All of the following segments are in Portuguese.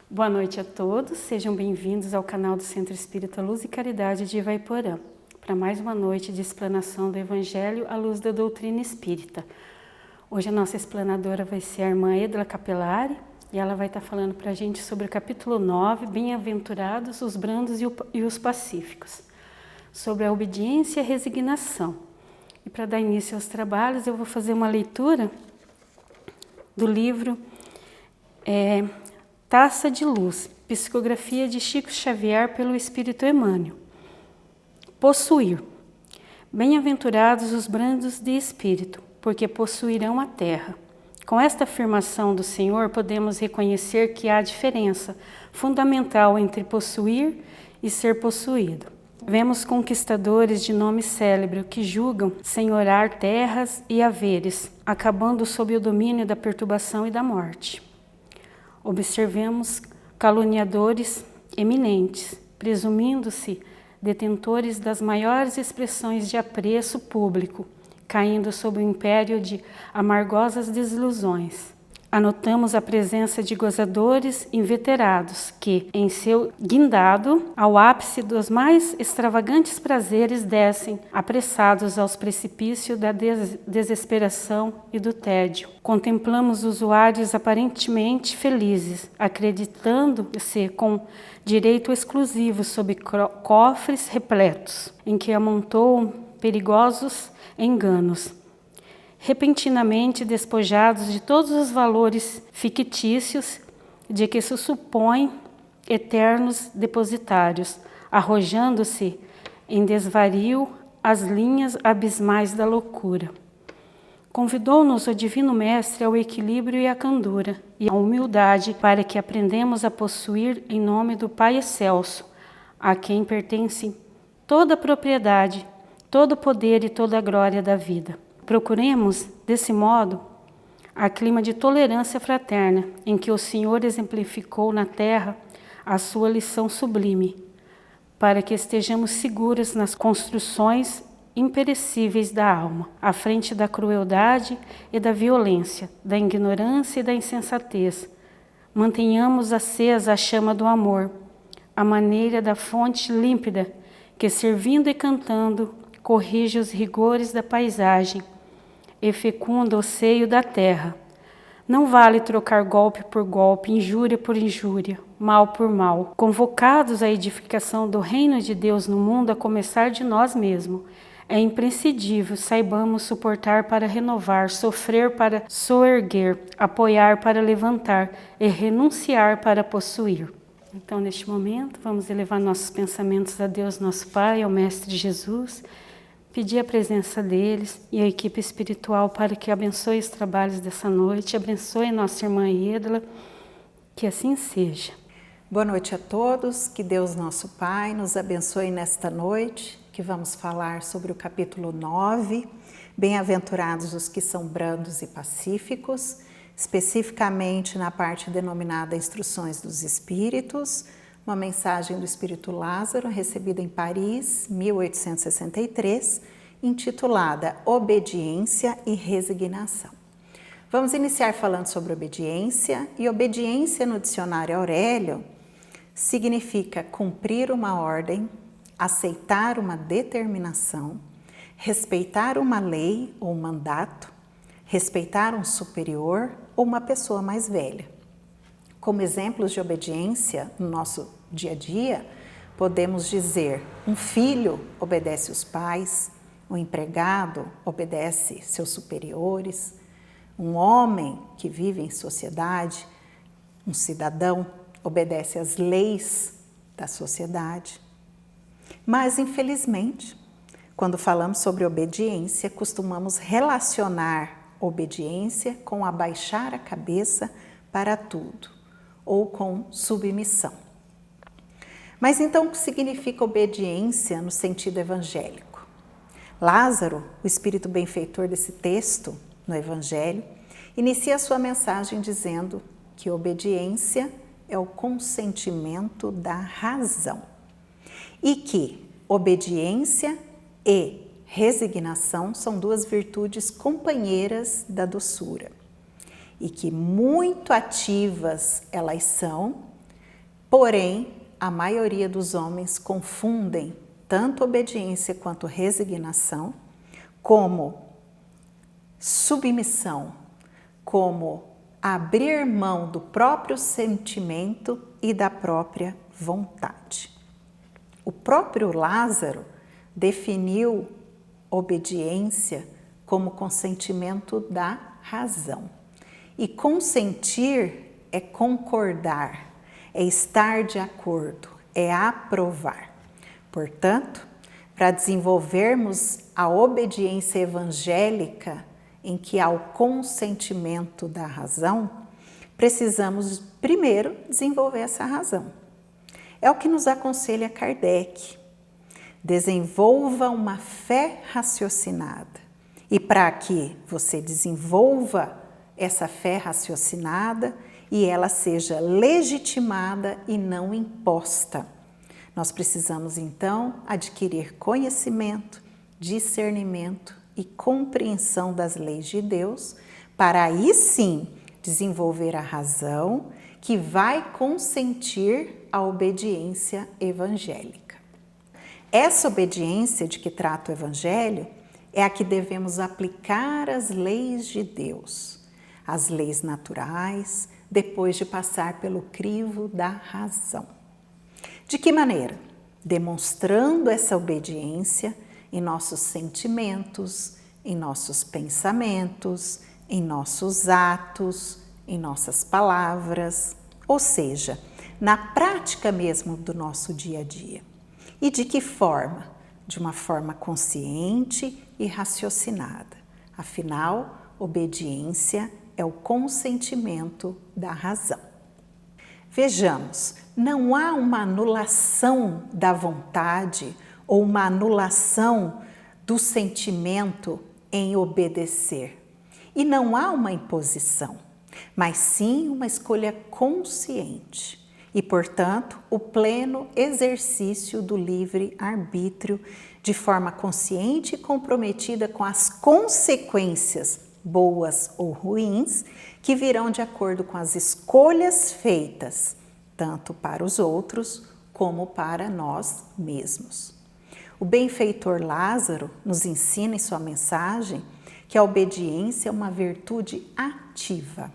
Boa noite a todos, sejam bem-vindos ao canal do Centro Espírita Luz e Caridade de Ivaiporã, para mais uma noite de explanação do Evangelho à luz da doutrina espírita. Hoje a nossa explanadora vai ser a irmã Edla Capelari e ela vai estar falando para a gente sobre o capítulo 9, Bem-aventurados os brandos e os pacíficos, sobre a obediência e a resignação. E para dar início aos trabalhos, eu vou fazer uma leitura do livro Taça de Luz, psicografia de Chico Xavier pelo Espírito Emmanuel. Possuir. Bem-aventurados os brandos de espírito, porque possuirão a terra. Com esta afirmação do Senhor, podemos reconhecer que há diferença fundamental entre possuir e ser possuído. Vemos conquistadores de nome célebre que julgam senhorar terras e haveres, acabando sob o domínio da perturbação e da morte. Observemos caluniadores eminentes, presumindo-se detentores das maiores expressões de apreço público, caindo sob o império de amargosas desilusões. Anotamos a presença de gozadores inveterados que, em seu guindado, ao ápice dos mais extravagantes prazeres, descem, apressados aos precipícios da desesperação e do tédio. Contemplamos usuários aparentemente felizes, acreditando-se com direito exclusivo sobre cofres repletos, em que amontoam perigosos enganos. Repentinamente despojados de todos os valores fictícios de que se supõem eternos depositários, arrojando-se em desvario as linhas abismais da loucura. Convidou-nos o Divino Mestre ao equilíbrio e à candura e à humildade para que aprendemos a possuir em nome do Pai Excelso, a quem pertence toda a propriedade, todo o poder e toda a glória da vida. Procuremos, desse modo, a clima de tolerância fraterna em que o Senhor exemplificou na terra a sua lição sublime, para que estejamos seguros nas construções imperecíveis da alma, à frente da crueldade e da violência, da ignorância e da insensatez. Mantenhamos acesa a chama do amor, à maneira da fonte límpida que, servindo e cantando, corrige os rigores da paisagem e fecunda o seio da terra. Não vale trocar golpe por golpe, injúria por injúria, mal por mal. Convocados à edificação do reino de Deus no mundo, a começar de nós mesmos, é imprescindível saibamos suportar para renovar, sofrer para soerguer, apoiar para levantar e renunciar para possuir. Então, neste momento, vamos elevar nossos pensamentos a Deus, nosso Pai, ao Mestre Jesus, pedir a presença deles e a equipe espiritual para que abençoe os trabalhos dessa noite, abençoe nossa irmã Edla, que assim seja. Boa noite a todos, que Deus nosso Pai nos abençoe nesta noite, que vamos falar sobre o capítulo 9, Bem-aventurados os que são brandos e pacíficos, especificamente na parte denominada Instruções dos Espíritos, uma mensagem do Espírito Lázaro, recebida em Paris, 1863, intitulada Obediência e Resignação. Vamos iniciar falando sobre obediência, e obediência no dicionário Aurélio significa cumprir uma ordem, aceitar uma determinação, respeitar uma lei ou mandato, respeitar um superior ou uma pessoa mais velha. Como exemplos de obediência no nosso dia a dia, podemos dizer: um filho obedece os pais, um empregado obedece seus superiores, um homem que vive em sociedade, um cidadão, obedece às leis da sociedade. Mas, infelizmente, quando falamos sobre obediência, costumamos relacionar obediência com abaixar a cabeça para tudo, ou com submissão. Mas então o que significa obediência no sentido evangélico? Lázaro, o espírito benfeitor desse texto no Evangelho, inicia sua mensagem dizendo que obediência é o consentimento da razão e que obediência e resignação são duas virtudes companheiras da doçura e que muito ativas elas são Porém, a maioria dos homens confundem tanto obediência quanto resignação, como submissão, como abrir mão do próprio sentimento e da própria vontade. O próprio Lázaro definiu obediência como consentimento da razão. E consentir é concordar, é estar de acordo, é aprovar. Portanto, para desenvolvermos a obediência evangélica, em que há o consentimento da razão, precisamos primeiro desenvolver essa razão. É o que nos aconselha Kardec. Desenvolva uma fé raciocinada. E para que você desenvolva essa fé raciocinada e ela seja legitimada e não imposta, nós precisamos então adquirir conhecimento, discernimento e compreensão das leis de Deus, para aí sim desenvolver a razão que vai consentir a obediência evangélica. Essa obediência de que trata o Evangelho é a que devemos aplicar às leis de Deus, as leis naturais, depois de passar pelo crivo da razão. De que maneira? Demonstrando essa obediência em nossos sentimentos, em nossos pensamentos, em nossos atos, em nossas palavras, ou seja, na prática mesmo do nosso dia a dia. E de que forma? De uma forma consciente e raciocinada. Afinal, obediência é o consentimento da razão. Vejamos, não há uma anulação da vontade ou uma anulação do sentimento em obedecer. E não há uma imposição, mas sim uma escolha consciente e, portanto, o pleno exercício do livre-arbítrio de forma consciente e comprometida com as consequências, boas ou ruins, que virão de acordo com as escolhas feitas, tanto para os outros como para nós mesmos. O benfeitor Lázaro nos ensina em sua mensagem que a obediência é uma virtude ativa,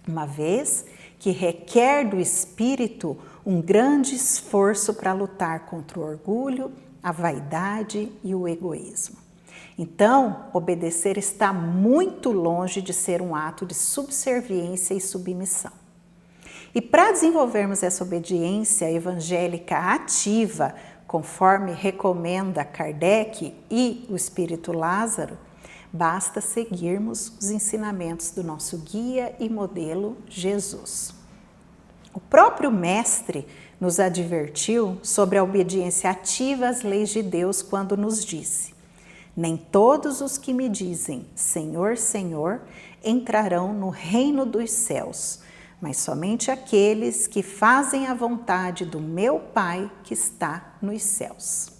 uma vez que requer do espírito um grande esforço para lutar contra o orgulho, a vaidade e o egoísmo. Então, obedecer está muito longe de ser um ato de subserviência e submissão. E para desenvolvermos essa obediência evangélica ativa, conforme recomenda Kardec e o Espírito Lázaro, basta seguirmos os ensinamentos do nosso guia e modelo Jesus. O próprio Mestre nos advertiu sobre a obediência ativa às leis de Deus quando nos disse: nem todos os que me dizem Senhor, Senhor, entrarão no reino dos céus, mas somente aqueles que fazem a vontade do meu Pai que está nos céus.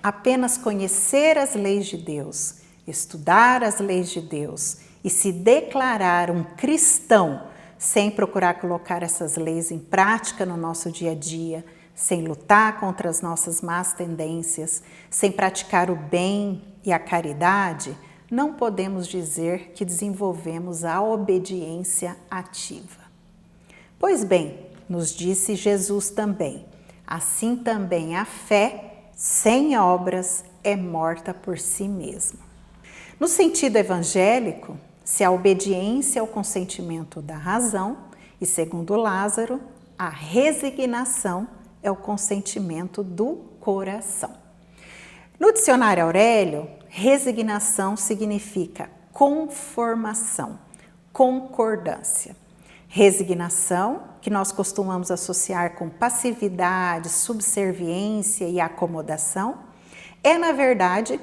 Apenas conhecer as leis de Deus, estudar as leis de Deus e se declarar um cristão sem procurar colocar essas leis em prática no nosso dia a dia, sem lutar contra as nossas más tendências, sem praticar o bem e a caridade, não podemos dizer que desenvolvemos a obediência ativa. Pois bem, nos disse Jesus também, assim também a fé, sem obras, é morta por si mesma. No sentido evangélico, se a obediência é o consentimento da razão, e segundo Lázaro, a resignação é o consentimento do coração. No dicionário Aurélio, resignação significa conformação, concordância. Resignação, que nós costumamos associar com passividade, subserviência e acomodação, é, na verdade,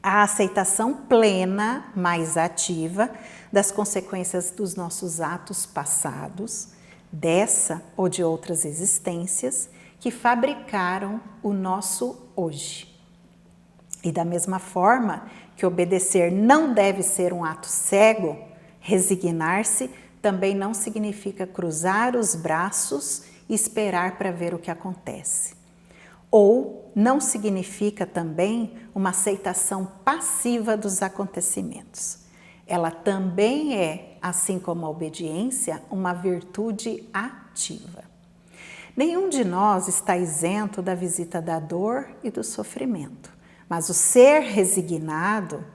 a aceitação plena, mais ativa, das consequências dos nossos atos passados, dessa ou de outras existências, que fabricaram o nosso hoje. E da mesma forma que obedecer não deve ser um ato cego, resignar-se também não significa cruzar os braços e esperar para ver o que acontece. Ou não significa também uma aceitação passiva dos acontecimentos. Ela também é, assim como a obediência, uma virtude ativa. Nenhum de nós está isento da visita da dor e do sofrimento, mas o ser resignado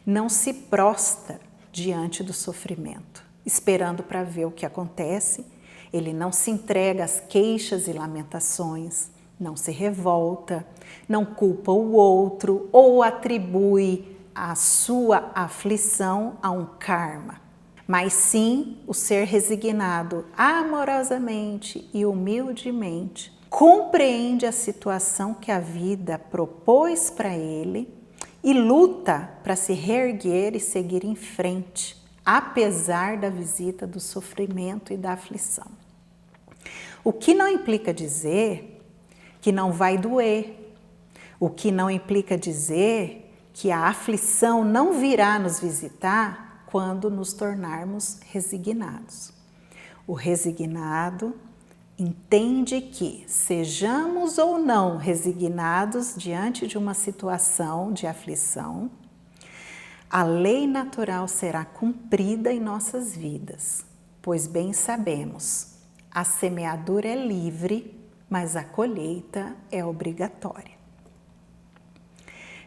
não se prostra diante do sofrimento, esperando para ver o que acontece. Ele não se entrega às queixas e lamentações, não se revolta, não culpa o outro ou atribui a sua aflição a um karma, mas sim o ser resignado amorosamente e humildemente compreende a situação que a vida propôs para ele e luta para se reerguer e seguir em frente, apesar da visita do sofrimento e da aflição. O que não implica dizer que não vai doer, o que não implica dizer que a aflição não virá nos visitar quando nos tornarmos resignados. O resignado entende que, sejamos ou não resignados diante de uma situação de aflição, a lei natural será cumprida em nossas vidas, pois bem sabemos, a semeadura é livre, mas a colheita é obrigatória.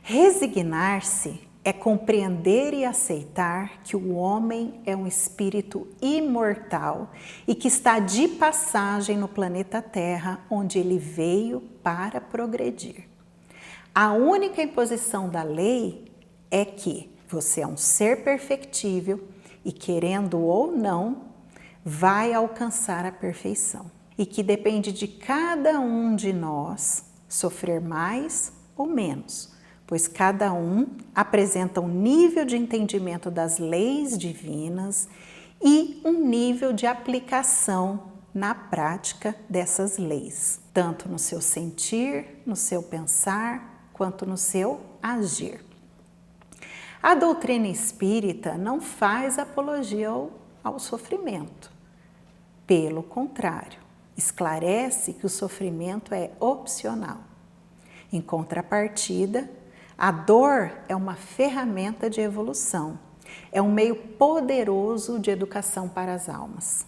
Resignar-se é compreender e aceitar que o homem é um espírito imortal e que está de passagem no planeta Terra, onde ele veio para progredir. A única imposição da lei é que você é um ser perfectível e, querendo ou não, vai alcançar a perfeição. E que depende de cada um de nós sofrer mais ou menos, pois cada um apresenta um nível de entendimento das leis divinas e um nível de aplicação na prática dessas leis, tanto no seu sentir, no seu pensar, quanto no seu agir. A doutrina espírita não faz apologia ao sofrimento. Pelo contrário, esclarece que o sofrimento é opcional. Em contrapartida, a dor é uma ferramenta de evolução, é um meio poderoso de educação para as almas.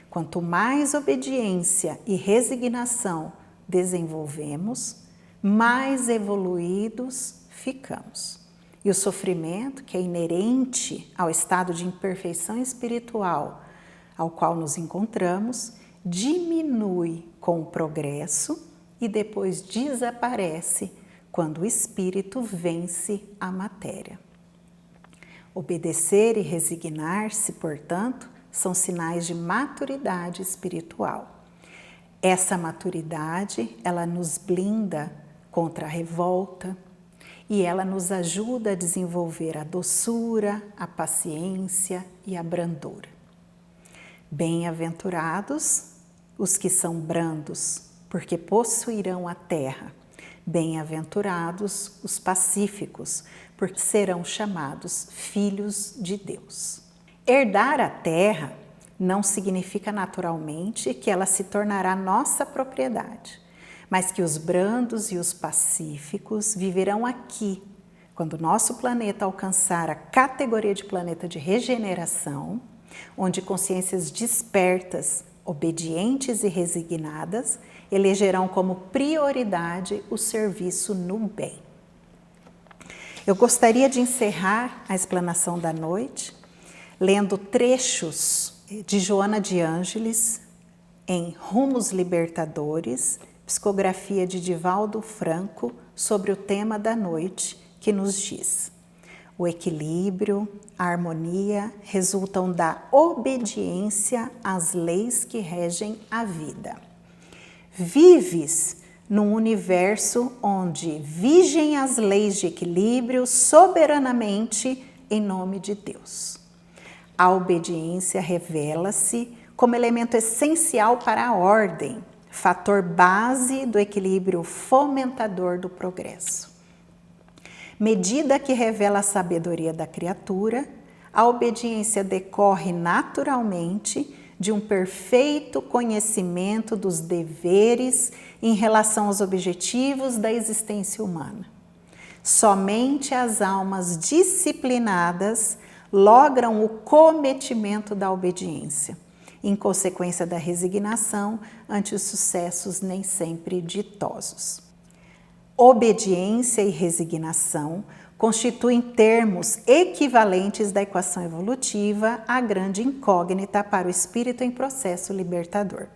Quanto mais obediência e resignação desenvolvemos, mais evoluídos ficamos. E o sofrimento, que é inerente ao estado de imperfeição espiritual ao qual nos encontramos, diminui com o progresso e depois desaparece quando o espírito vence a matéria. Obedecer e resignar-se, portanto, são sinais de maturidade espiritual. Essa maturidade, ela nos blinda contra a revolta e ela nos ajuda a desenvolver a doçura, a paciência e a brandura. Bem-aventurados os que são brandos, porque possuirão a terra. Bem-aventurados os pacíficos, porque serão chamados filhos de Deus. Herdar a terra não significa naturalmente que ela se tornará nossa propriedade, mas que os brandos e os pacíficos viverão aqui, quando nosso planeta alcançar a categoria de planeta de regeneração, onde consciências despertas, obedientes e resignadas elegerão como prioridade o serviço no bem. Eu gostaria de encerrar a explanação da noite lendo trechos de Joana de Ângeles em Rumos Libertadores, psicografia de Divaldo Franco, sobre o tema da noite, que nos diz: o equilíbrio, a harmonia resultam da obediência às leis que regem a vida. Vives num universo onde vigem as leis de equilíbrio soberanamente em nome de Deus. A obediência revela-se como elemento essencial para a ordem, fator base do equilíbrio fomentador do progresso. Medida que revela a sabedoria da criatura, a obediência decorre naturalmente de um perfeito conhecimento dos deveres em relação aos objetivos da existência humana. Somente as almas disciplinadas logram o cometimento da obediência, em consequência da resignação ante os sucessos nem sempre ditosos. Obediência e resignação constituem termos equivalentes da equação evolutiva à grande incógnita para o espírito em processo libertador.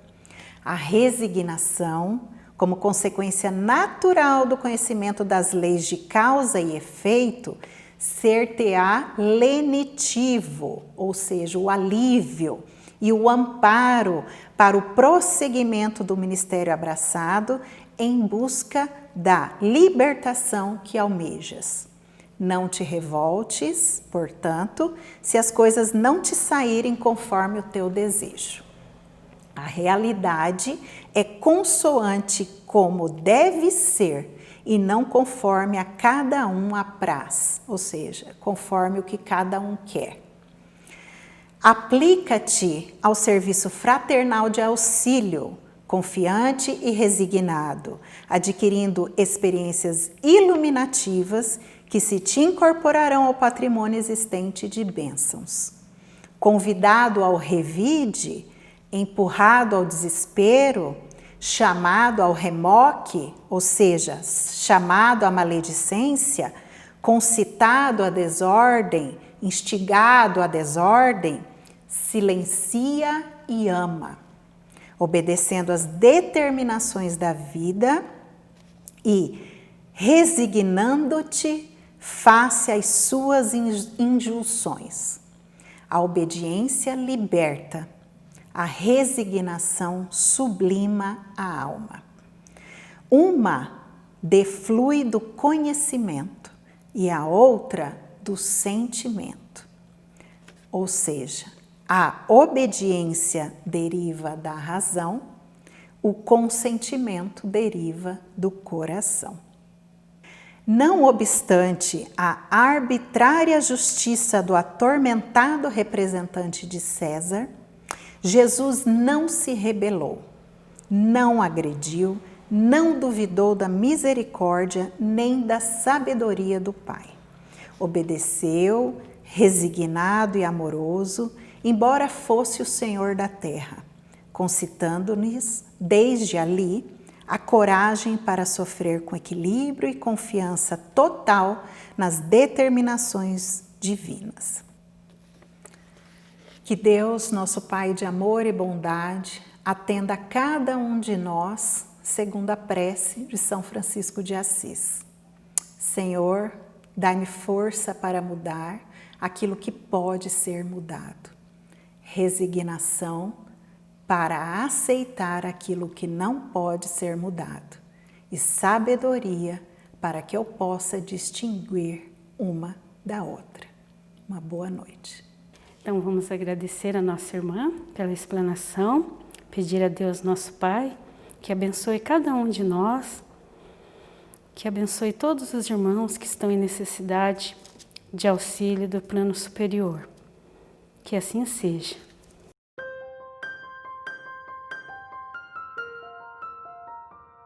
A resignação, como consequência natural do conhecimento das leis de causa e efeito, ser-te-á lenitivo, ou seja, o alívio e o amparo para o prosseguimento do ministério abraçado em busca da libertação que almejas. Não te revoltes, portanto, se as coisas não te saírem conforme o teu desejo. A realidade é consoante como deve ser e não conforme a cada um apraz, ou seja, conforme o que cada um quer. Aplica-te ao serviço fraternal de auxílio, confiante e resignado, adquirindo experiências iluminativas que se te incorporarão ao patrimônio existente de bênçãos. Convidado ao revide, empurrado ao desespero, chamado ao remoque, ou seja, chamado à maledicência, concitado à desordem, instigado à desordem, silencia e ama, obedecendo às determinações da vida e resignando-te face às suas injunções. A obediência liberta, a resignação sublima a alma. Uma deflui do conhecimento e a outra do sentimento. Ou seja, a obediência deriva da razão, o consentimento deriva do coração. Não obstante a arbitrária justiça do atormentado representante de César, Jesus não se rebelou, não agrediu, não duvidou da misericórdia nem da sabedoria do Pai. Obedeceu, resignado e amoroso, embora fosse o Senhor da terra, concitando-lhes, desde ali, a coragem para sofrer com equilíbrio e confiança total nas determinações divinas. Que Deus, nosso Pai de amor e bondade, atenda a cada um de nós, segundo a prece de São Francisco de Assis. Senhor, dai-me força para mudar aquilo que pode ser mudado. Resignação para aceitar aquilo que não pode ser mudado. E sabedoria para que eu possa distinguir uma da outra. Uma boa noite. Então vamos agradecer a nossa irmã pela explanação, pedir a Deus nosso Pai que abençoe cada um de nós, que abençoe todos os irmãos que estão em necessidade de auxílio do plano superior. Que assim seja.